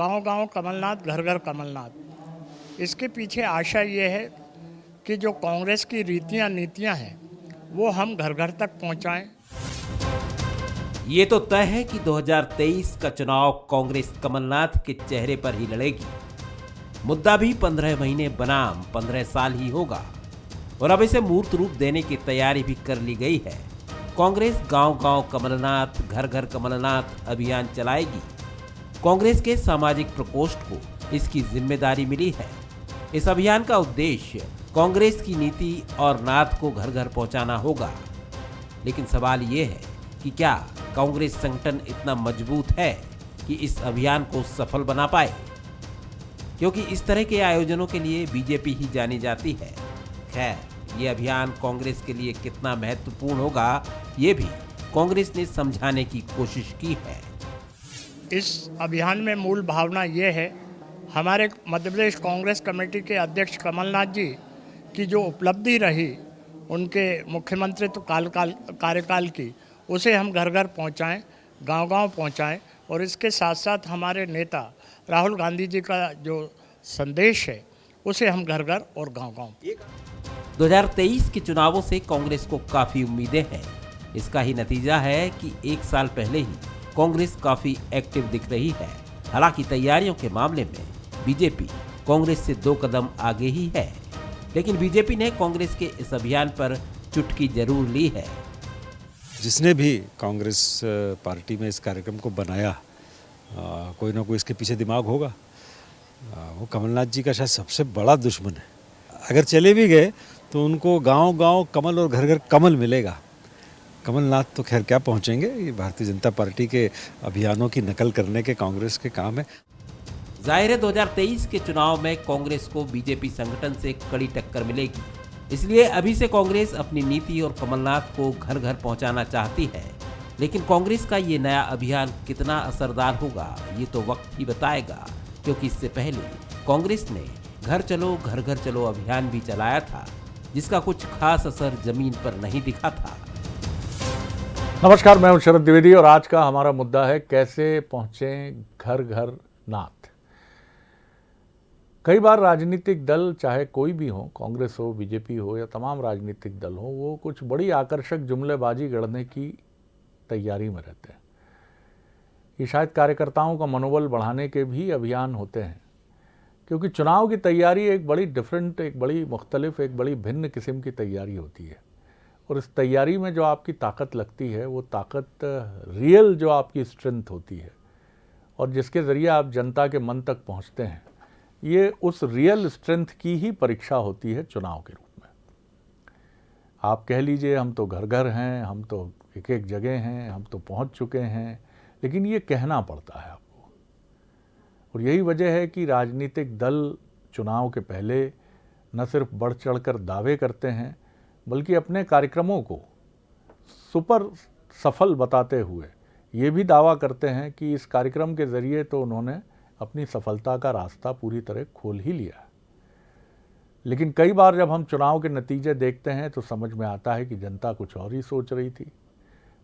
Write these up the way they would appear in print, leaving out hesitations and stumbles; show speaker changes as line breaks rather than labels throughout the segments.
गांव-गांव कमलनाथ, घर-घर कमलनाथ। इसके पीछे आशा ये है कि जो कांग्रेस की रीतियां नीतियां हैं वो हम घर-घर तक पहुंचाएं।
ये तो तय है कि 2023 का चुनाव कांग्रेस कमलनाथ के चेहरे पर ही लड़ेगी। मुद्दा भी 15 महीने बनाम 15 साल ही होगा और अब इसे मूर्त रूप देने की तैयारी भी कर ली गई है। कांग्रेस गांव-गांव कमलनाथ, घर-घर कमलनाथ अभियान चलाएगी। कांग्रेस के सामाजिक प्रकोष्ठ को इसकी जिम्मेदारी मिली है। इस अभियान का उद्देश्य कांग्रेस की नीति और नाद को घर घर पहुंचाना होगा। लेकिन सवाल ये है कि क्या कांग्रेस संगठन इतना मजबूत है कि इस अभियान को सफल बना पाए, क्योंकि इस तरह के आयोजनों के लिए बीजेपी ही जानी जाती है। खैर, ये अभियान कांग्रेस के लिए कितना महत्वपूर्ण होगा, ये भी कांग्रेस ने समझाने की कोशिश की है।
इस अभियान में मूल भावना ये है, हमारे मध्य प्रदेश कांग्रेस कमेटी के अध्यक्ष कमलनाथ जी की जो उपलब्धि रही उनके मुख्यमंत्रित्व कार्यकाल की, उसे हम घर घर पहुंचाएं, गांव-गांव पहुंचाएं और इसके साथ साथ हमारे नेता राहुल गांधी जी का जो संदेश है उसे हम घर घर और गांव-गांव।
2023 के चुनावों से कांग्रेस को काफी उम्मीदें हैं। इसका ही नतीजा है कि एक साल पहले ही कांग्रेस काफी एक्टिव दिख रही है। हालांकि तैयारियों के मामले में बीजेपी कांग्रेस से 2 कदम आगे ही है, लेकिन बीजेपी ने कांग्रेस के इस अभियान पर चुटकी जरूर ली है।
जिसने भी कांग्रेस पार्टी में इस कार्यक्रम को बनाया, कोई ना कोई इसके पीछे दिमाग होगा। वो कमलनाथ जी का शायद सबसे बड़ा दुश्मन है। अगर चले भी गए तो उनको गांव-गांव कमल और घर घर कमल मिलेगा। कमलनाथ तो खैर क्या पहुंचेंगे, ये भारतीय जनता पार्टी के अभियानों की नकल करने के कांग्रेस के काम है।
जाहिर है 2023 के चुनाव में कांग्रेस को बीजेपी संगठन से कड़ी टक्कर मिलेगी। इसलिए अभी से कांग्रेस अपनी नीति और कमलनाथ को घर घर पहुंचाना चाहती है। लेकिन कांग्रेस का ये नया अभियान कितना असरदार होगा, ये तो वक्त ही बताएगा, क्योंकि इससे पहले कांग्रेस ने घर घर चलो अभियान भी चलाया था, जिसका कुछ खास असर जमीन पर नहीं दिखा था।
नमस्कार, मैं हूं शरद द्विवेदी और आज का हमारा मुद्दा है कैसे पहुंचें घर घर नाथ। कई बार राजनीतिक दल, चाहे कोई भी हो, कांग्रेस हो, बीजेपी हो या तमाम राजनीतिक दल हो, वो कुछ बड़ी आकर्षक जुमलेबाजी गढ़ने की तैयारी में रहते हैं। ये शायद कार्यकर्ताओं का मनोबल बढ़ाने के भी अभियान होते हैं, क्योंकि चुनाव की तैयारी एक बड़ी डिफरेंट, एक बड़ी मुख्तलिफ, एक बड़ी भिन्न किस्म की तैयारी होती है। और इस तैयारी में जो आपकी ताकत लगती है, वो ताकत रियल जो आपकी स्ट्रेंथ होती है और जिसके ज़रिए आप जनता के मन तक पहुंचते हैं, ये उस रियल स्ट्रेंथ की ही परीक्षा होती है चुनाव के रूप में। आप कह लीजिए हम तो घर घर हैं, हम तो एक एक जगह हैं, हम तो पहुंच चुके हैं, लेकिन ये कहना पड़ता है आपको। और यही वजह है कि राजनीतिक दल चुनाव के पहले न सिर्फ बढ़ चढ़कर दावे करते हैं, बल्कि अपने कार्यक्रमों को सुपर सफल बताते हुए ये भी दावा करते हैं कि इस कार्यक्रम के ज़रिए तो उन्होंने अपनी सफलता का रास्ता पूरी तरह खोल ही लिया है। लेकिन कई बार जब हम चुनाव के नतीजे देखते हैं तो समझ में आता है कि जनता कुछ और ही सोच रही थी,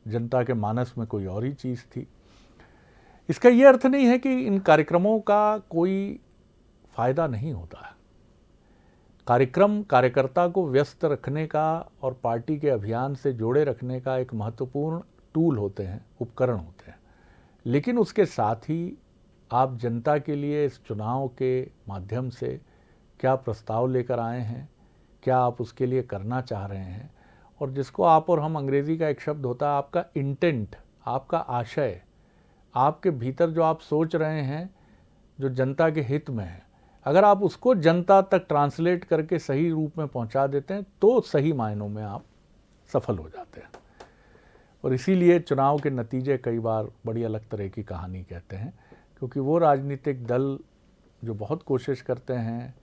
जनता के मानस में कोई और ही चीज़ थी। इसका ये अर्थ नहीं है कि इन कार्यक्रमों का कोई फ़ायदा नहीं होता है। कार्यक्रम कार्यकर्ता को व्यस्त रखने का और पार्टी के अभियान से जोड़े रखने का एक महत्वपूर्ण टूल होते हैं, उपकरण होते हैं। लेकिन उसके साथ ही आप जनता के लिए इस चुनाव के माध्यम से क्या प्रस्ताव लेकर आए हैं, क्या आप उसके लिए करना चाह रहे हैं, और जिसको आप और हम अंग्रेज़ी का एक शब्द होता है आपका इंटेंट, आपका आशय, आपके भीतर जो आप सोच रहे हैं जो जनता के हित में है, अगर आप उसको जनता तक ट्रांसलेट करके सही रूप में पहुंचा देते हैं तो सही मायनों में आप सफल हो जाते हैं। और इसीलिए चुनाव के नतीजे कई बार बड़ी अलग तरह की कहानी कहते हैं, क्योंकि वो राजनीतिक दल जो बहुत कोशिश करते हैं,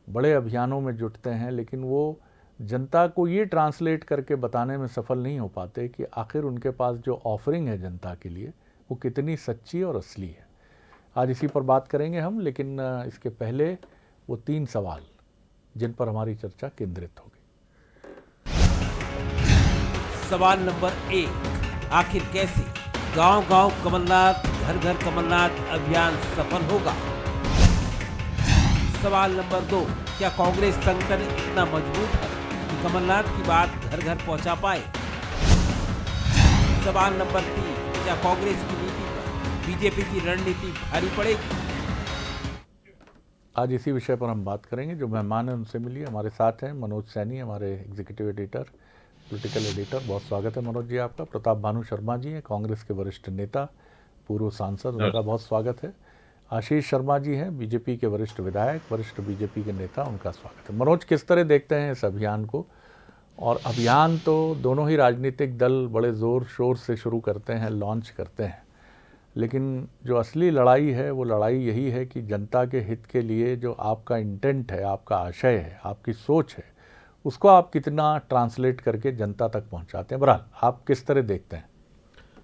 बड़े अभियानों में जुटते हैं, लेकिन वो जनता को ये ट्रांसलेट करके बताने में सफल नहीं हो पाते कि आखिर उनके पास जो ऑफरिंग है जनता के लिए वो कितनी सच्ची और असली है। आज इसी पर बात करेंगे हम, लेकिन इसके पहले वो 3 सवाल जिन पर हमारी चर्चा केंद्रित होगी।
सवाल नंबर 1, आखिर कैसे गांव-गांव कमलनाथ, घर घर कमलनाथ अभियान सफल होगा? सवाल नंबर 2, क्या कांग्रेस संगठन इतना मजबूत है कि कमलनाथ की बात घर घर पहुंचा पाए? सवाल नंबर 3, क्या कांग्रेस की नीति पर बीजेपी की रणनीति भारी पड़ेगी?
आज इसी विषय पर हम बात करेंगे। जो मेहमान हैं उनसे मिलिए। हमारे साथ हैं मनोज सैनी, हमारे एग्जीक्यूटिव एडिटर, पॉलिटिकल एडिटर। बहुत स्वागत है मनोज जी आपका। प्रताप भानु शर्मा जी हैं, कांग्रेस के वरिष्ठ नेता, पूर्व सांसद, उनका बहुत स्वागत है। आशीष शर्मा जी हैं, बीजेपी के वरिष्ठ विधायक, वरिष्ठ बीजेपी के नेता, उनका स्वागत है। मनोज, किस तरह देखते हैं इस अभियान को? और अभियान तो दोनों ही राजनीतिक दल बड़े ज़ोर शोर से शुरू करते हैं, लॉन्च करते हैं, लेकिन जो असली लड़ाई है वो लड़ाई यही है कि जनता के हित के लिए जो आपका इंटेंट है, आपका आशय है, आपकी सोच है, उसको आप कितना ट्रांसलेट करके जनता तक पहुंचाते हैं। बहरहाल आप किस तरह देखते हैं?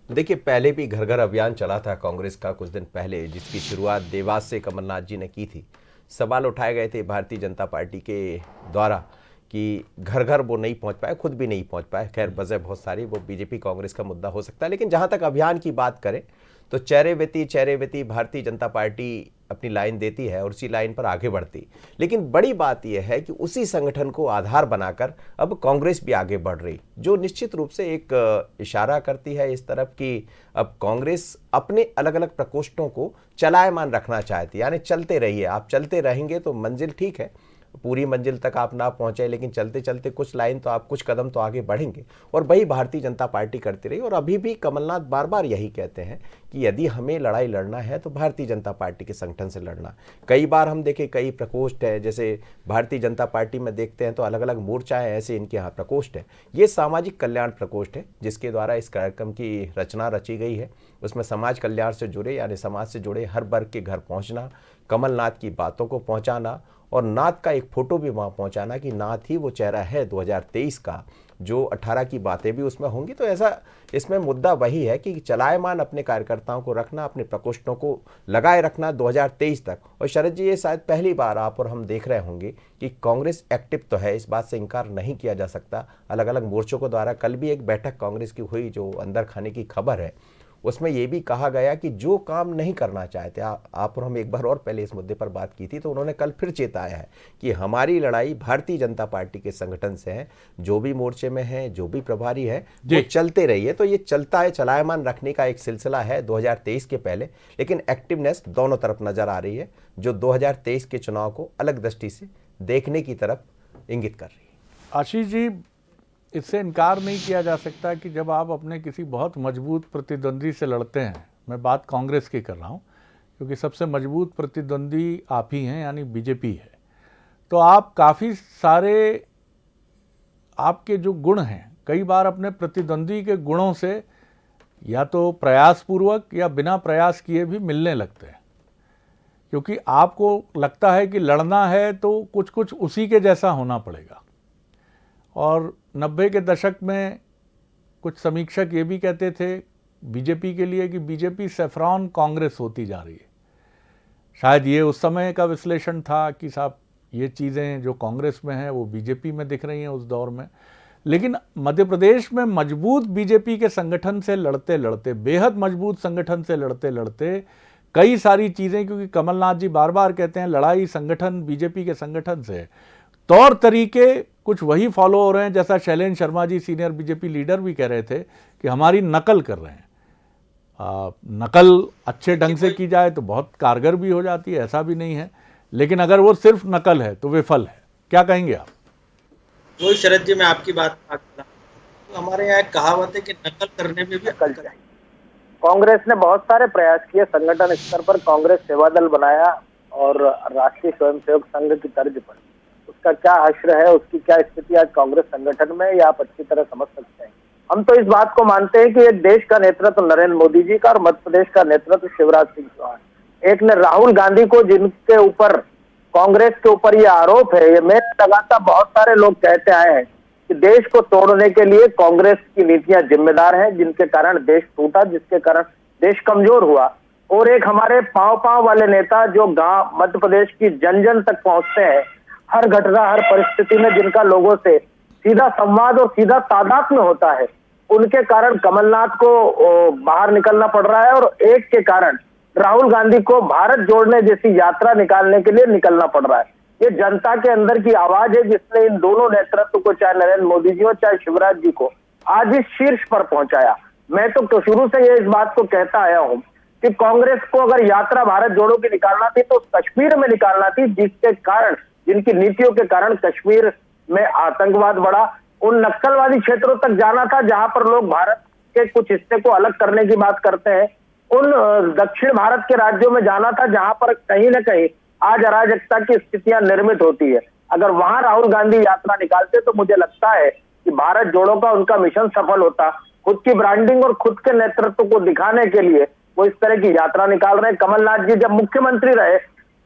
देखिए, पहले भी घर घर अभियान चला था कांग्रेस का कुछ दिन पहले, जिसकी शुरुआत देवास से कमलनाथ जी ने की थी। सवाल उठाए गए थे भारतीय जनता पार्टी के द्वारा कि घर घर वो नहीं पहुंच पाए, खुद भी नहीं पहुंच पाए। खैर, वजह बहुत सारी, वो बीजेपी कांग्रेस का मुद्दा हो सकता है। लेकिन जहां तक अभियान की बात करें तो चेहरे व्यती भारतीय जनता पार्टी अपनी लाइन देती है और उसी लाइन पर आगे बढ़ती। लेकिन बड़ी बात यह है कि उसी संगठन को आधार बनाकर अब कांग्रेस भी आगे बढ़ रही, जो निश्चित रूप से एक इशारा करती है इस तरफ कि अब कांग्रेस अपने अलग अलग प्रकोष्ठों को चलायमान रखना चाहती है। यानी चलते रहिए, आप चलते रहेंगे तो मंजिल ठीक है, पूरी मंजिल तक आप ना पहुंचे, लेकिन चलते चलते कुछ लाइन तो आप, कुछ कदम तो आगे बढ़ेंगे। और वही भारतीय जनता पार्टी करती रही। और अभी भी कमलनाथ बार बार यही कहते हैं कि यदि हमें लड़ाई लड़ना है तो भारतीय जनता पार्टी के संगठन से लड़ना। कई बार हम देखें, कई प्रकोष्ठ है, जैसे भारतीय जनता पार्टी में देखते हैं तो अलग अलग मोर्चाएं, ऐसे इनके यहाँ प्रकोष्ठ है। ये सामाजिक कल्याण प्रकोष्ठ है जिसके द्वारा इस कार्यक्रम की रचना रची गई है। उसमें समाज कल्याण से जुड़े, यानी समाज से जुड़े हर वर्ग के घर पहुँचना, कमलनाथ की बातों को पहुँचाना और नाथ का एक फोटो भी वहाँ पहुँचाना कि नाथ ही वो चेहरा है 2023 का, जो 18 की बातें भी उसमें होंगी। तो ऐसा इसमें मुद्दा वही है कि चलायमान अपने कार्यकर्ताओं को रखना, अपने प्रकोष्ठों को लगाए रखना 2023 तक। और शरद जी, ये शायद पहली बार आप और हम देख रहे होंगे कि कांग्रेस एक्टिव तो है, इस बात से इनकार नहीं किया जा सकता। अलग अलग मोर्चों के द्वारा कल भी एक बैठक कांग्रेस की हुई, जो अंदर खाने की खबर है। उसमें यह भी कहा गया कि जो काम नहीं करना चाहते, आप और हम एक बार और पहले इस मुद्दे पर बात की थी, तो उन्होंने कल फिर चेताया है कि हमारी लड़ाई भारतीय जनता पार्टी के संगठन से है। जो भी मोर्चे में है, जो भी प्रभारी है, वो चलते रहिए। तो ये चलता है, चलायमान रखने का एक सिलसिला है 2023 के पहले, लेकिन एक्टिवनेस दोनों तरफ नजर आ रही है, जो 2023 के चुनाव को अलग दृष्टि से देखने की तरफ इंगित कर रही है।
आशीष जी, इससे इनकार नहीं किया जा सकता कि जब आप अपने किसी बहुत मजबूत प्रतिद्वंदी से लड़ते हैं, मैं बात कांग्रेस की कर रहा हूं क्योंकि सबसे मजबूत प्रतिद्वंदी आप ही हैं, यानी बीजेपी है, तो आप काफ़ी सारे आपके जो गुण हैं, कई बार अपने प्रतिद्वंदी के गुणों से या तो प्रयासपूर्वक या बिना प्रयास किए भी मिलने लगते हैं, क्योंकि आपको लगता है कि लड़ना है तो कुछ कुछ उसी के जैसा होना पड़ेगा। और 90 के दशक में कुछ समीक्षक ये भी कहते थे बीजेपी के लिए कि बीजेपी सैफरॉन कांग्रेस होती जा रही है। शायद ये उस समय का विश्लेषण था कि साहब ये चीज़ें जो कांग्रेस में हैं वो बीजेपी में दिख रही हैं उस दौर में। लेकिन मध्य प्रदेश में मजबूत बीजेपी के संगठन से लड़ते लड़ते, बेहद मजबूत संगठन से लड़ते लड़ते कई सारी चीज़ें, क्योंकि कमलनाथ जी बार बार कहते हैं लड़ाई संगठन, बीजेपी के संगठन से, तौर तरीके कुछ वही फॉलो हो रहे हैं जैसा Shailendra Sharma ji, senior BJP leader, भी कह रहे थे कि हमारी नकल कर रहे हैं। नकल अच्छे ढंग से की जाए तो बहुत कारगर भी हो जाती है, ऐसा भी नहीं है, लेकिन अगर वो सिर्फ नकल है तो विफल है। क्या कहेंगे आप?
वही शरद जी, मैं आपकी बात तो हमारे यहाँ एक कहावत है कि नकल करने में भी अकल चाहिए।
कांग्रेस ने बहुत सारे प्रयास किए, संगठन स्तर पर कांग्रेस सेवा दल बनाया और राष्ट्रीय स्वयंसेवक संघ की तर्ज पर उसका क्या हश्र है, उसकी क्या स्थिति आज कांग्रेस संगठन में, ये आप अच्छी तरह समझ सकते हैं। हम तो इस बात को मानते हैं कि एक देश का नेतृत्व नरेंद्र मोदी जी का और मध्य प्रदेश का नेतृत्व शिवराज सिंह चौहान, एक ने राहुल गांधी को, जिनके ऊपर कांग्रेस के ऊपर ये आरोप है, ये मैं लगातार बहुत सारे लोग कहते आए हैं कि देश को तोड़ने के लिए कांग्रेस की नीतियां जिम्मेदार हैं, जिनके कारण देश टूटा, जिसके कारण देश कमजोर हुआ। और एक हमारे पांव पांव वाले नेता जो गांव मध्य प्रदेश की जन जन तक पहुंचते हैं, हर घटना, हर परिस्थिति में जिनका लोगों से सीधा संवाद और सीधा तादात्म्य होता है, उनके कारण कमलनाथ को बाहर निकलना पड़ रहा है, और एक के कारण राहुल गांधी को भारत जोड़ने जैसी यात्रा निकालने के लिए निकलना पड़ रहा है। ये जनता के अंदर की आवाज है जिसने इन दोनों नेतृत्व को, चाहे नरेंद्र मोदी जी हो चाहे शिवराज जी को, आज इस शीर्ष पर पहुंचाया। मैं तो शुरू से ये इस बात को कहता आया हूं कि कांग्रेस को अगर यात्रा भारत जोड़ो की निकालना थी तो कश्मीर में निकालना थी, जिसके कारण, जिनकी नीतियों के कारण कश्मीर में आतंकवाद बढ़ा। उन नक्सलवादी क्षेत्रों तक जाना था जहां पर लोग भारत के कुछ हिस्से को अलग करने की बात करते हैं। उन दक्षिण भारत के राज्यों में जाना था जहां पर कहीं ना कहीं आज अराजकता की स्थितियां निर्मित होती है। अगर वहां राहुल गांधी यात्रा निकालते तो मुझे लगता है कि भारत जोड़ो का उनका मिशन सफल होता। खुद की ब्रांडिंग और खुद के नेतृत्व को दिखाने के लिए वो इस तरह की यात्रा निकाल रहे हैं। कमलनाथ जी जब मुख्यमंत्री रहे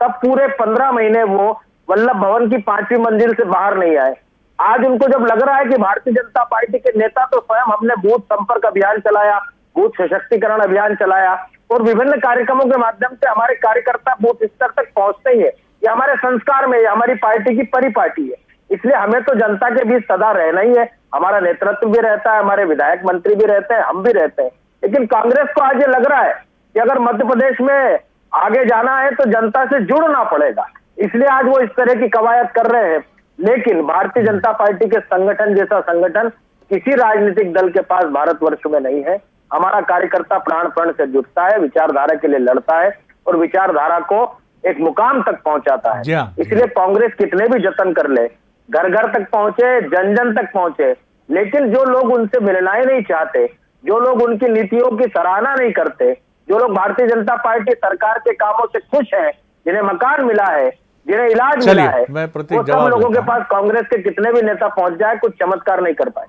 तब पूरे 15 महीने वो वल्लभ भवन की 5वीं मंजिल से बाहर नहीं आए। आज उनको जब लग रहा है कि भारतीय जनता पार्टी के नेता तो स्वयं, हमने बूथ संपर्क अभियान चलाया, बूथ सशक्तिकरण अभियान चलाया और विभिन्न कार्यक्रमों के माध्यम से हमारे कार्यकर्ता बूथ स्तर तक पहुंचते ही है। ये हमारे संस्कार में, ये हमारी पार्टी की परिपाटी है। इसलिए हमें तो जनता के बीच सदा रहना ही है। हमारा नेतृत्व भी रहता है, हमारे विधायक मंत्री भी रहते हैं, हम भी रहते हैं। लेकिन कांग्रेस को आज ये लग रहा है कि अगर मध्य प्रदेश में आगे जाना है तो जनता से जुड़ना पड़ेगा, इसलिए आज वो इस तरह की कवायद कर रहे हैं। लेकिन भारतीय जनता पार्टी के संगठन जैसा संगठन किसी राजनीतिक दल के पास भारतवर्ष में नहीं है। हमारा कार्यकर्ता प्राण प्राण से जुटता है, विचारधारा के लिए लड़ता है और विचारधारा को एक मुकाम तक पहुंचाता है। इसलिए कांग्रेस कितने भी जतन कर ले, घर घर तक पहुंचे, जन जन तक पहुंचे, लेकिन जो लोग उनसे मिलना ही नहीं चाहते, जो लोग उनकी नीतियों की सराहना नहीं करते, जो लोग भारतीय जनता पार्टी सरकार के कामों से खुश हैं, जिन्हें मकान मिला है, जिन्हें इलाज मिला है, वो सब लोगों के पास कांग्रेस के कितने भी नेता पहुंच जाए कुछ चमत्कार नहीं कर पाए।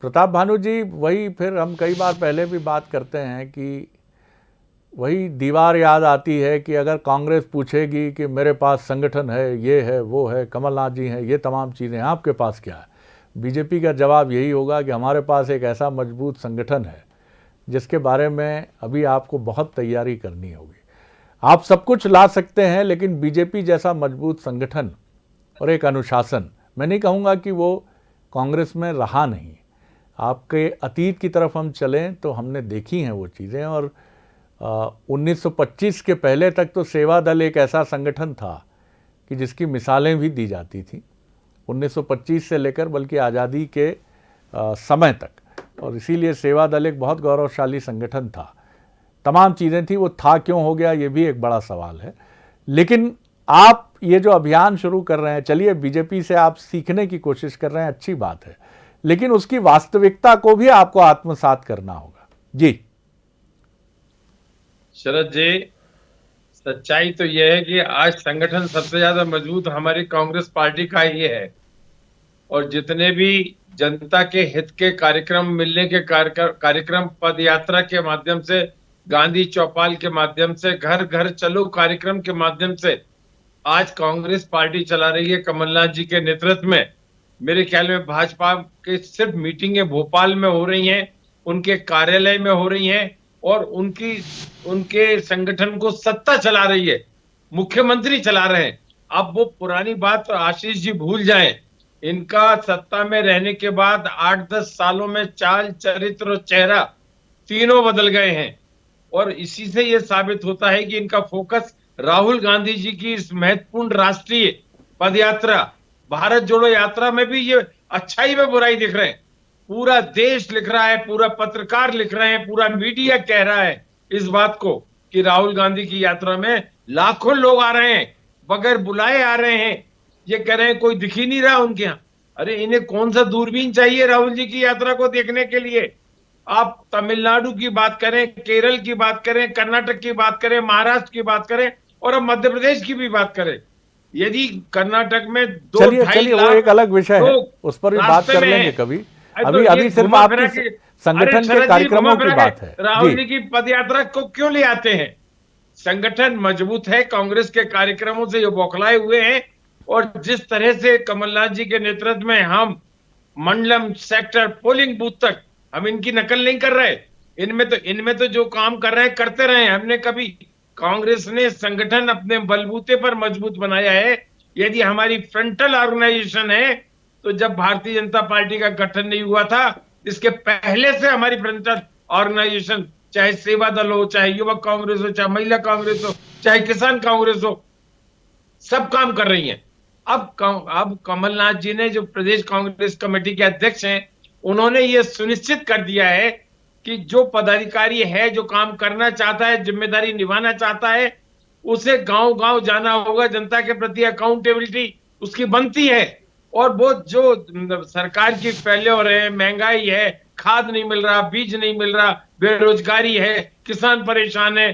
प्रताप भानु जी, वही फिर हम कई बार पहले भी बात करते हैं कि वही दीवार याद आती है कि अगर कांग्रेस पूछेगी कि मेरे पास संगठन है, ये है, वो है, कमलनाथ जी हैं, ये तमाम चीज़ें, आपके पास क्या है? बीजेपी का जवाब यही होगा कि हमारे पास एक ऐसा मजबूत संगठन है जिसके बारे में अभी आपको बहुत तैयारी करनी होगी। आप सब कुछ ला सकते हैं, लेकिन बीजेपी जैसा मजबूत संगठन और एक अनुशासन, मैं नहीं कहूँगा कि वो कांग्रेस में रहा नहीं। आपके अतीत की तरफ हम चलें तो हमने देखी हैं वो चीज़ें, और 1925 के पहले तक तो सेवा दल एक ऐसा संगठन था कि जिसकी मिसालें भी दी जाती थी 1925 से लेकर बल्कि आज़ादी के समय तक, और इसीलिए सेवा दल एक बहुत गौरवशाली संगठन था। तमाम चीज़ें थी, वो था क्यों हो गया ये भी एक बड़ा सवाल है। लेकिन आप ये जो अभियान शुरू कर रहे हैं, चलिए बीजेपी से आप सीखने की कोशिश कर रहे हैं, अच्छी बात है, लेकिन उसकी वास्तविकता को भी आपको आत्मसात करना होगा। जी
शरद जी, सच्चाई तो यह है कि आज संगठन सबसे ज्यादा मजबूत हमारी कांग्रेस पार्टी का ही है, और जितने भी जनता के हित के कार्यक्रम, मिलने के कार्यक्रम, पद यात्रा के माध्यम से, गांधी चौपाल के माध्यम से, घर घर चलो कार्यक्रम के माध्यम से आज कांग्रेस पार्टी चला रही है कमलनाथ जी के नेतृत्व में। मेरे ख्याल में भाजपा के सिर्फ मीटिंगें भोपाल में हो रही हैं, उनके कार्यालय में हो रही हैं, और उनके संगठन को सत्ता चला रही है, मुख्यमंत्री चला रहे हैं। अब वो पुरानी बात आशीष जी भूल जाएं। इनका सत्ता में रहने के बाद 8-10 सालों में चाल, चरित्र और चेहरा तीनों बदल गए हैं, और इसी से ये साबित होता है कि इनका फोकस राहुल गांधी जी की इस महत्वपूर्ण राष्ट्रीय पदयात्रा, भारत जोड़ो यात्रा में भी ये अच्छाई में बुराई दिख रहे हैं। पूरा देश लिख रहा है, पूरा पत्रकार लिख रहे हैं, पूरा मीडिया कह रहा है इस बात को कि राहुल गांधी की यात्रा में लाखों लोग आ रहे हैं, बगैर बुलाए आ रहे हैं। ये कह रहे हैं कोई दिख ही नहीं रहा उनके यहाँ। अरे इन्हें कौन सा दूरबीन चाहिए राहुल जी की यात्रा को देखने के लिए? आप तमिलनाडु की बात करें, केरल की बात करें, कर्नाटक की बात करें, महाराष्ट्र की बात करें, और अब मध्य प्रदेश की भी बात करें। यदि कर्नाटक में 2-2.5
वो एक अलग विषय है, उस पर भी बात कर लेंगे कभी। अभी सिर्फ आपकी संगठन के कार्यक्रमों की बात है।
राहुल जी की पदयात्रा को क्यों ले आते हैं? संगठन मजबूत है, कांग्रेस के कार्यक्रमों से ये बौखलाए हुए हैं, और जिस तरह से कमलनाथ जी के नेतृत्व में हम मंडलम, सेक्टर, पोलिंग बूथ तक हम इनकी नकल नहीं कर रहे। इनमें तो जो काम कर रहे हैं करते रहे। हमने कभी, कांग्रेस ने संगठन अपने बलबूते पर मजबूत बनाया है। यदि हमारी फ्रंटल ऑर्गेनाइजेशन है तो जब भारतीय जनता पार्टी का गठन नहीं हुआ था इसके पहले से हमारी पंचायत ऑर्गेनाइजेशन, चाहे सेवा दल हो, चाहे युवक कांग्रेस हो, चाहे महिला कांग्रेस हो, चाहे किसान कांग्रेस हो, सब काम कर रही हैं। अब कमलनाथ जी ने, जो प्रदेश कांग्रेस कमेटी के अध्यक्ष हैं, उन्होंने ये सुनिश्चित कर दिया है कि जो पदाधिकारी है, जो काम करना चाहता है, जिम्मेदारी निभाना चाहता है, उसे गांव गांव जाना होगा। जनता के प्रति अकाउंटेबिलिटी उसकी बनती है। और वो जो सरकार की फेल्योर है, महंगाई है, खाद नहीं मिल रहा, बीज नहीं मिल रहा, बेरोजगारी है, किसान परेशान है,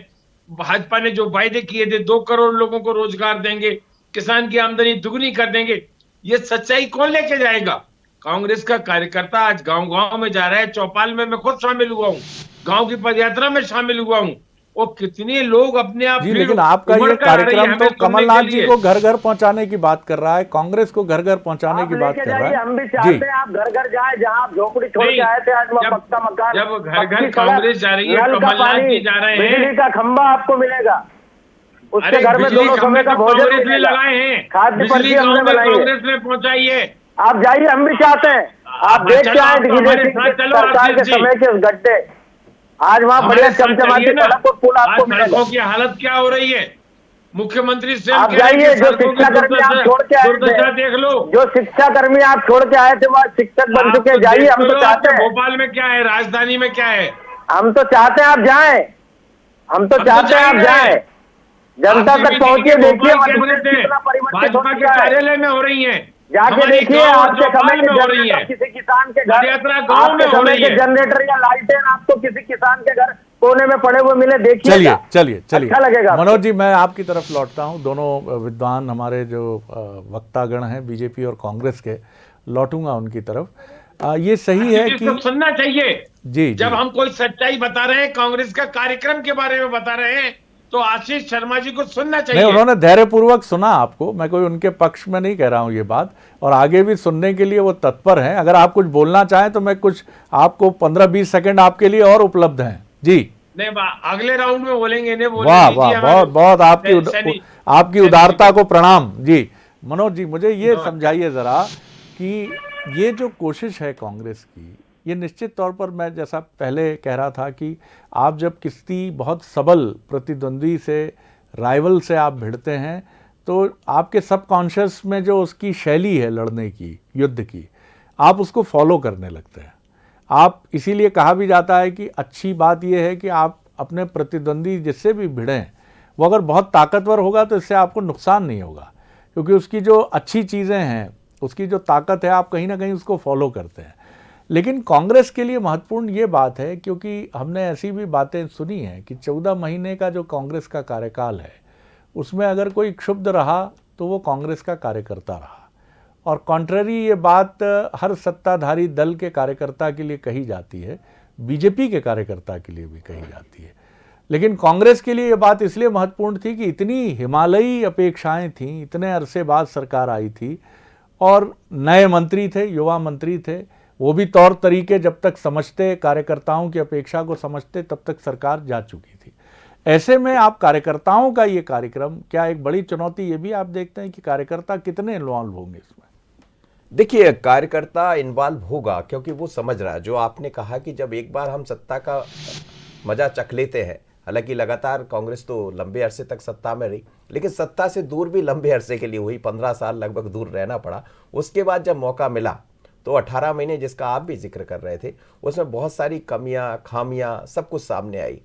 भाजपा ने जो वायदे किए थे 2 करोड़ लोगों को रोजगार देंगे, किसान की आमदनी दुगनी कर देंगे, ये सच्चाई कौन लेके जाएगा? कांग्रेस का कार्यकर्ता आज गांव-गांव में जा रहा है। चौपाल में मैं खुद शामिल हुआ हूं, गांव की पदयात्रा में शामिल हुआ हूं, और कितने लोग अपने आप
जी, लेकिन आपका ये कार्यक्रम तो कमलनाथ जी को घर घर पहुंचाने की बात कर रहा है, कांग्रेस को घर घर पहुंचाने की बात कर रहा है।
हम भी चाहते हैं आप घर घर जाए, जहां आप झोपड़ी छोड़ के आए थे, आज पक्का मकान,
जब घर घर कांग्रेस जा रही है, कमलनाथ जी जा रहे हैं,
बिजली का खंभा आपको मिलेगा, उसके घर में दोनों समय का भोजन भी
लगाए हैं,
खाद्य पर्ची हमने बनाई है,
कांग्रेस ने पहुंचाई है।
आप जाइए, हम भी चाहते हैं आप देख के आए सरकार के समय के उस गड्ढे, आज वहाँ बढ़िया चमचमाती पुल आपको मिलेगा।
की हालत क्या हो रही है? मुख्यमंत्री से
आप जाइए, जो शिक्षा कर्मी आप छोड़ के आए थे,
देख लो,
जो शिक्षा कर्मी आप छोड़ के आए थे वहाँ शिक्षक बन चुके, जाइए। हम तो चाहते हैं,
भोपाल में क्या है, राजधानी में क्या है,
हम तो चाहते हैं आप जाएं, हम तो चाहते हैं आप जाएं, जनता तक पहुंचिए, देखिए
भाजपा के कार्यालय में हो रही है,
जाके देखिए। आपके समय में हो रही है, किसी किसान के घर, आपके समय के जनरेटर या लालटेन आपको किसी किसान के घर कोने में पड़े हुए मिले, देखिए।
चलिए
अच्छा लगेगा।
मनोज जी, मैं आपकी तरफ लौटता हूं। दोनों विद्वान हमारे जो वक्तागण हैं बीजेपी और कांग्रेस के, लौटूंगा उनकी तरफ। ये सही है कि
सुनना चाहिए
जी,
जब हम कोई सच्चाई बता रहे हैं, कांग्रेस का कार्यक्रम के बारे में बता रहे हैं, तो आशीष शर्मा जी को सुनना चाहिए।
नहीं, उन्होंने धैर्यपूर्वक सुना आपको, मैं कोई उनके पक्ष में नहीं कह रहा हूं ये बात, और आगे भी सुनने के लिए वो तत्पर हैं। अगर आप कुछ बोलना चाहें तो मैं कुछ आपको 15-20 सेकंड आपके लिए और उपलब्ध हैं। जी
नहीं, अगले राउंड में बोलेंगे, नहीं बोलेंगे।
वाह वाह, बहुत बहुत आपकी उदारता को प्रणाम। जी मनोज जी, मुझे ये समझाइए जरा कि ये जो कोशिश है कांग्रेस की, ये निश्चित तौर पर, मैं जैसा पहले कह रहा था कि आप जब किसी बहुत सबल प्रतिद्वंदी से, राइवल से आप भिड़ते हैं, तो आपके सबकॉन्शियस में जो उसकी शैली है लड़ने की, युद्ध की, आप उसको फॉलो करने लगते हैं। आप, इसीलिए कहा भी जाता है कि अच्छी बात यह है कि आप अपने प्रतिद्वंदी जिससे भी भिड़ें, वो अगर बहुत ताकतवर होगा तो इससे आपको नुकसान नहीं होगा, क्योंकि उसकी जो अच्छी चीज़ें हैं, उसकी जो ताकत है, आप कहीं ना कहीं उसको फॉलो करते हैं। लेकिन कांग्रेस के लिए महत्वपूर्ण ये बात है, क्योंकि हमने ऐसी भी बातें सुनी हैं कि 14 महीने का जो कांग्रेस का कार्यकाल है, उसमें अगर कोई क्षुब्ध रहा तो वो कांग्रेस का कार्यकर्ता रहा, और कॉन्ट्ररी ये बात हर सत्ताधारी दल के कार्यकर्ता के लिए कही जाती है, बीजेपी के कार्यकर्ता के लिए भी कही जाती है। लेकिन कांग्रेस के लिए ये बात इसलिए महत्वपूर्ण थी कि इतनी हिमालयी अपेक्षाएं थीं, इतने अरसे बाद सरकार आई थी, और नए मंत्री थे, युवा मंत्री थे, वो भी तौर तरीके जब तक समझते, कार्यकर्ताओं की अपेक्षा को समझते, तब तक सरकार जा चुकी थी। ऐसे में आप कार्यकर्ताओं का ये कार्यक्रम, क्या एक बड़ी चुनौती ये भी आप देखते हैं कि कार्यकर्ता कितने इन्वॉल्व होंगे इसमें?
देखिए, कार्यकर्ता इन्वॉल्व होगा, क्योंकि वो समझ रहा है, जो आपने कहा कि जब एक बार हम सत्ता का मजा चख लेते हैं, हालांकि लगातार कांग्रेस तो लंबे अरसे तक सत्ता में रही, लेकिन सत्ता से दूर भी लंबे अरसे के लिए हुई, 15 साल लगभग दूर रहना पड़ा। उसके बाद जब मौका मिला तो 18 महीने जिसका आप भी जिक्र कर रहे थे, उसमें बहुत सारी कमियां, खामियां, सब कुछ सामने आई।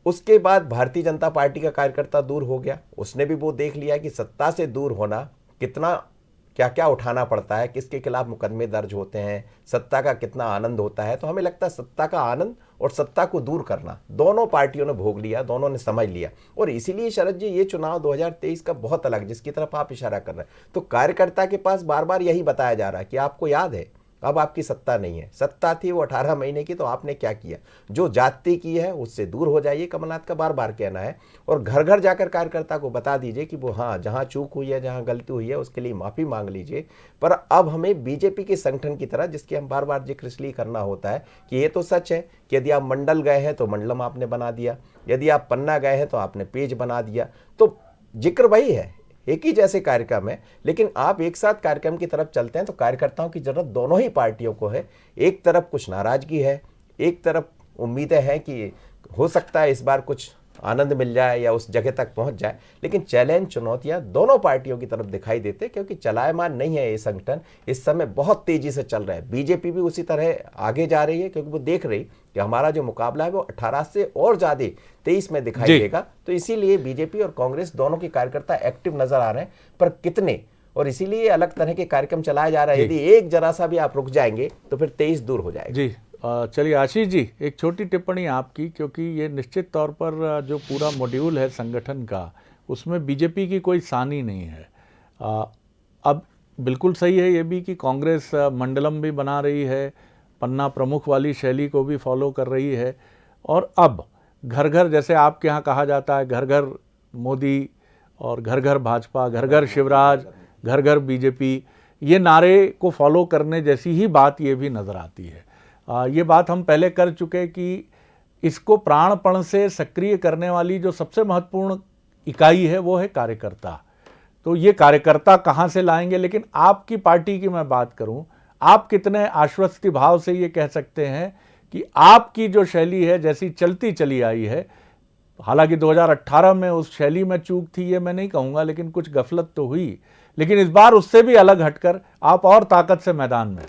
उसके बाद भारतीय जनता पार्टी का कार्यकर्ता दूर हो गया, उसने भी वो देख लिया कि सत्ता से दूर होना कितना, क्या क्या उठाना पड़ता है, किसके खिलाफ मुकदमे दर्ज होते हैं, सत्ता का कितना आनंद होता है। तो हमें लगता है सत्ता का आनंद और सत्ता को दूर करना दोनों पार्टियों ने भोग लिया, दोनों ने समझ लिया। और इसीलिए शरद जी, ये चुनाव 2023 का बहुत अलग, जिसकी तरफ आप इशारा कर रहे हैं, तो कार्यकर्ता के पास बार बार यही बताया जा रहा है कि आपको याद है अब आपकी सत्ता नहीं है, सत्ता थी वो 18 महीने की, तो आपने क्या किया, जो जाति की है उससे दूर हो जाइए, कमलनाथ का बार बार कहना है। और घर घर जाकर कार्यकर्ता को बता दीजिए कि वो हाँ, जहाँ चूक हुई है, जहाँ गलती हुई है, उसके लिए माफ़ी मांग लीजिए। पर अब हमें बीजेपी के संगठन की तरह, जिसके हम बार बार जिक्र इसलिए करना होता है कि ये तो सच है कि यदि आप मंडल गए हैं तो मंडलम आपने बना दिया, यदि आप पन्ना गए हैं तो आपने पेज बना दिया, तो जिक्र वही है एक ही जैसे कार्यक्रम है, लेकिन आप एक साथ कार्यक्रम की तरफ चलते हैं तो कार्यकर्ताओं की जरूरत दोनों ही पार्टियों को है। एक तरफ कुछ नाराजगी है, एक तरफ उम्मीदें हैं कि हो सकता है इस बार कुछ आनंद मिल जाए या उस जगह तक पहुंच जाए, लेकिन चैलेंज चुनौतियां दोनों पार्टियों की तरफ दिखाई देते, क्योंकि चलायमान नहीं है ये संगठन, इस समय बहुत तेजी से चल रहा है। बीजेपी भी उसी तरह आगे जा रही है, क्योंकि वो देख रही कि हमारा जो मुकाबला है वो 18 से और ज्यादा 23 में दिखाई देगा। तो इसीलिए बीजेपी और कांग्रेस दोनों के कार्यकर्ता एक्टिव नजर आ रहे हैं, पर कितने, और इसीलिए अलग तरह के कार्यक्रम चलाए जा रहे हैं। यदि एक जरा सा भी आप रुक जाएंगे तो फिर 23 दूर हो जाएगा।
जी चलिए आशीष जी, एक छोटी टिप्पणी आपकी, क्योंकि ये निश्चित तौर पर जो पूरा मॉड्यूल है संगठन का, उसमें बीजेपी की कोई सानी नहीं है। अब बिल्कुल सही है ये भी कि कांग्रेस मंडलम भी बना रही है, पन्ना प्रमुख वाली शैली को भी फॉलो कर रही है, और अब घर घर, जैसे आपके यहाँ कहा जाता है, घर घर मोदी और घर घर भाजपा, घर घर शिवराज, घर घर बीजेपी, ये नारे को फॉलो करने जैसी ही बात ये भी नज़र आती है। ये बात हम पहले कर चुके कि इसको प्राणपण से सक्रिय करने वाली जो सबसे महत्वपूर्ण इकाई है वो है कार्यकर्ता। तो ये कार्यकर्ता कहाँ से लाएंगे? लेकिन आपकी पार्टी की मैं बात करूं, आप कितने आश्वस्ति भाव से ये कह सकते हैं कि आपकी जो शैली है जैसी चलती चली आई है, हालांकि 2018 में उस शैली में चूक थी ये मैं नहीं कहूँगा, लेकिन कुछ गफलत तो हुई, लेकिन इस बार उससे भी अलग हटकर आप और ताकत से मैदान में।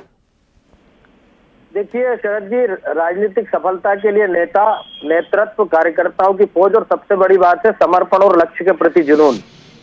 देखिए शरद जी, राजनीतिक सफलता के लिए नेता, नेतृत्व, कार्यकर्ताओं की फौज और सबसे बड़ी बात है समर्पण और लक्ष्य के प्रति जुनून।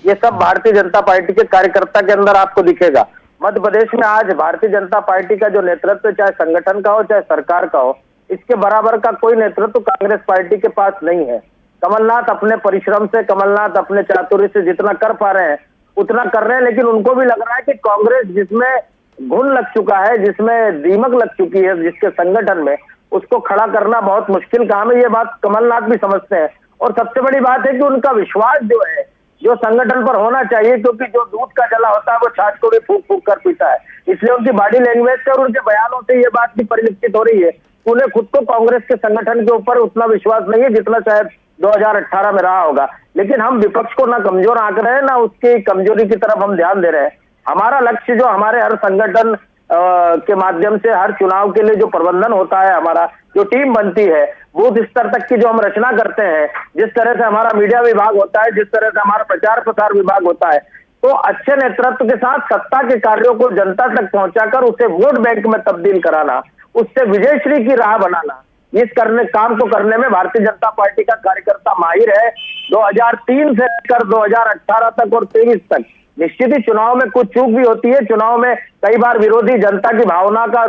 ये सब भारतीय जनता पार्टी के कार्यकर्ता के अंदर आपको दिखेगा। मध्य प्रदेश में आज भारतीय जनता पार्टी का जो नेतृत्व, चाहे संगठन का हो चाहे सरकार का हो, इसके बराबर का कोई नेतृत्व कांग्रेस पार्टी के पास नहीं है। कमलनाथ अपने परिश्रम से, कमलनाथ अपने चातुर्य से जितना कर पा रहे हैं उतना कर रहे हैं, लेकिन उनको भी लग रहा है कि कांग्रेस जिसमें घुन लग चुका है, जिसमें दीमक लग चुकी है जिसके संगठन में, उसको खड़ा करना बहुत मुश्किल काम है। ये बात कमलनाथ भी समझते हैं। और सबसे बड़ी बात है कि उनका विश्वास जो है, जो संगठन पर होना चाहिए, क्योंकि जो दूध का जला होता है वो छाछ को भी फूंक फूंक कर पीता है, इसलिए उनकी बॉडी लैंग्वेज से और उनके बयानों से ये बात भी परिलक्षित हो रही है कि उन्हें खुद को कांग्रेस के संगठन के ऊपर उतना विश्वास नहीं है जितना शायद 2018 में रहा होगा। लेकिन हम विपक्ष को ना कमजोर आंक रहे हैं, ना उसकी कमजोरी की तरफ हम ध्यान दे रहे हैं। हमारा लक्ष्य जो हमारे हर संगठन के माध्यम से हर चुनाव के लिए जो प्रबंधन होता है, हमारा जो टीम बनती है, बूथ स्तर तक की जो हम रचना करते हैं, जिस तरह से हमारा मीडिया विभाग होता है, जिस तरह से हमारा प्रचार प्रसार विभाग होता है, तो अच्छे नेतृत्व के साथ सत्ता के कार्यों को जनता तक पहुंचाकर उसे वोट बैंक में तब्दील कराना, उससे विजयश्री की राह बनाना, इस काम को करने में भारतीय जनता पार्टी का कार्यकर्ता माहिर है। 2003 से लेकर 2018 तक और 23 तक निश्चित ही चुनाव में कुछ चूक भी होती है। चुनाव में कई बार विरोधी जनता की भावना का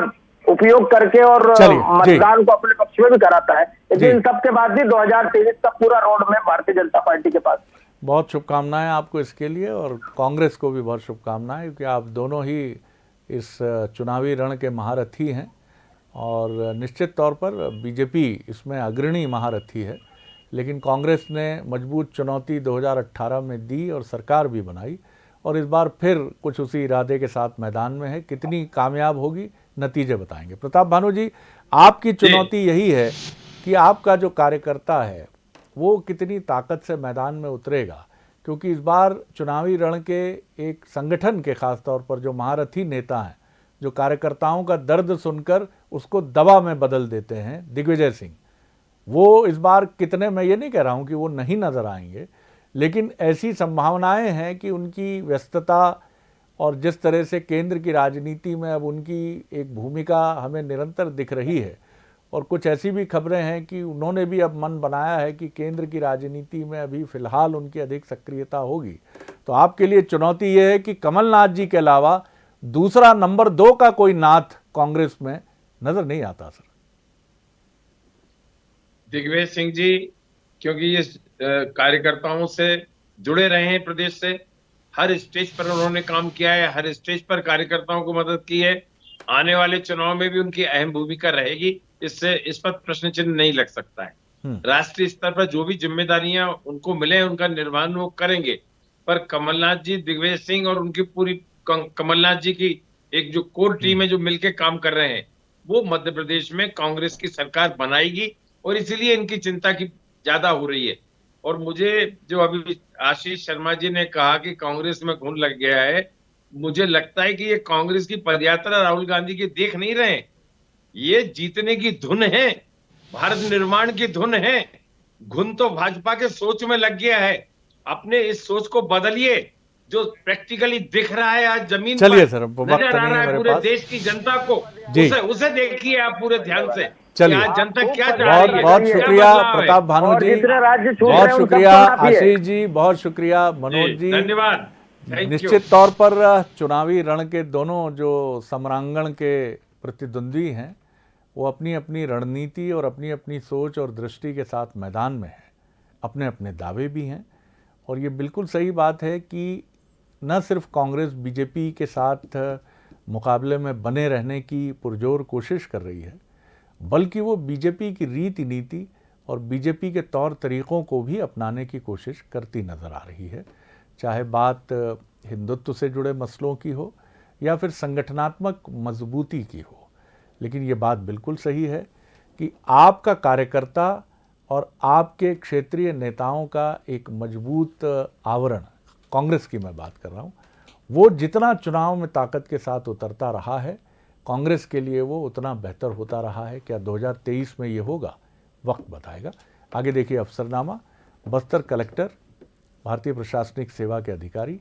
उपयोग करके और मतदान को अपने पक्ष में भी कराता है, लेकिन इन सबके बाद भी 2023 का पूरा रोड में भारतीय जनता पार्टी के पास।
बहुत शुभकामनाएं आपको इसके लिए, और कांग्रेस को भी बहुत शुभकामनाएं, क्योंकि आप दोनों ही इस चुनावी रण के महारथी हैं, और निश्चित तौर पर बीजेपी इसमें अग्रणी महारथी है। लेकिन कांग्रेस ने मजबूत चुनौती 2018 में दी और सरकार भी बनाई, और इस बार फिर कुछ उसी इरादे के साथ मैदान में है। कितनी कामयाब होगी, नतीजे बताएंगे। प्रताप भानु जी, आपकी चुनौती यही है कि आपका जो कार्यकर्ता है वो कितनी ताकत से मैदान में उतरेगा, क्योंकि इस बार चुनावी रण के एक संगठन के खास तौर पर जो महारथी नेता हैं, जो कार्यकर्ताओं का दर्द सुनकर उसको दवा में बदल देते हैं, दिग्विजय सिंह, वो इस बार कितने, मैं ये नहीं कह रहा हूँ कि वो नहीं नज़र आएंगे, लेकिन ऐसी संभावनाएं हैं कि उनकी व्यस्तता और जिस तरह से केंद्र की राजनीति में अब उनकी एक भूमिका हमें निरंतर दिख रही है, और कुछ ऐसी भी खबरें हैं कि उन्होंने भी अब मन बनाया है कि केंद्र की राजनीति में अभी फ़िलहाल उनकी अधिक सक्रियता होगी। तो आपके लिए चुनौती ये है कि कमलनाथ जी के अलावा दूसरा नंबर 2 का कोई नाथ कांग्रेस में नज़र नहीं आता। सर,
दिग्विजय सिंह जी, क्योंकि ये कार्यकर्ताओं से जुड़े रहे हैं, प्रदेश से हर स्टेज पर उन्होंने काम किया है, हर स्टेज पर कार्यकर्ताओं को मदद की है। आने वाले चुनाव में भी उनकी अहम भूमिका रहेगी, इससे इस पर प्रश्न चिन्ह नहीं लग सकता है। राष्ट्रीय स्तर पर जो भी जिम्मेदारियां उनको मिले उनका निर्वहन वो करेंगे, पर कमलनाथ जी, दिग्विजय सिंह और उनकी पूरी कमलनाथ जी की एक जो कोर टीम है जो मिलकर काम कर रहे हैं, वो मध्य प्रदेश में कांग्रेस की सरकार बनाएगी, और इसीलिए इनकी चिंता की ज्यादा हो रही है। और मुझे जो अभी आशीष शर्मा जी ने कहा कि कांग्रेस में घुन लग गया है, मुझे लगता है कि ये कांग्रेस की पदयात्रा राहुल गांधी की देख नहीं रहे, ये जीतने की धुन है, भारत निर्माण की धुन है। घुन तो भाजपा के सोच में लग गया है, अपने इस सोच को बदलिए। जो प्रैक्टिकली दिख रहा है आज जमीन
चलिए
पर,
सर, वक्त
नजर आ
नहीं
रहा
है
है
मेरे
पूरे
पास।
देश की जनता को,
जी।
उसे देखिए आप पूरे ध्यान से।
चलिए।
कि आज जनता क्या चाह
बहुत
रही है,
बहुत
क्या
शुक्रिया
बदलाव है।
प्रताप भानु
और
जी,
जितने राज्य छूट रहे
बहुत
हैं, उन
शुक्रिया
सबको माफी है।
आशीष जी, बहुत शुक्रिया मनोज जी।
धन्यवाद, थैंक यू।
निश्चित तौर पर चुनावी रण के दोनों जो सम्रांगण के प्रतिद्वंद्वी हैं वो अपनी अपनी रणनीति और अपनी अपनी सोच और दृष्टि के साथ मैदान में हैं, अपने अपने दावे भी हैं। और ये बिल्कुल सही बात है कि न सिर्फ कांग्रेस बीजेपी के साथ मुकाबले में बने रहने की पुरजोर कोशिश कर रही है, बल्कि वो बीजेपी की रीति नीति और बीजेपी के तौर तरीक़ों को भी अपनाने की कोशिश करती नज़र आ रही है। चाहे बात हिंदुत्व से जुड़े मसलों की हो या फिर संगठनात्मक मजबूती की हो, लेकिन ये बात बिल्कुल सही है कि आपका कार्यकर्ता और आपके क्षेत्रीय नेताओं का एक मजबूत आवरण, कांग्रेस की मैं बात कर रहा हूँ, वो जितना चुनाव में ताकत के साथ उतरता रहा है, कांग्रेस के लिए वो उतना बेहतर होता रहा है। क्या 2023 में ये होगा? वक्त बताएगा। आगे देखिए अफसरनामा। बस्तर कलेक्टर, भारतीय प्रशासनिक सेवा के अधिकारी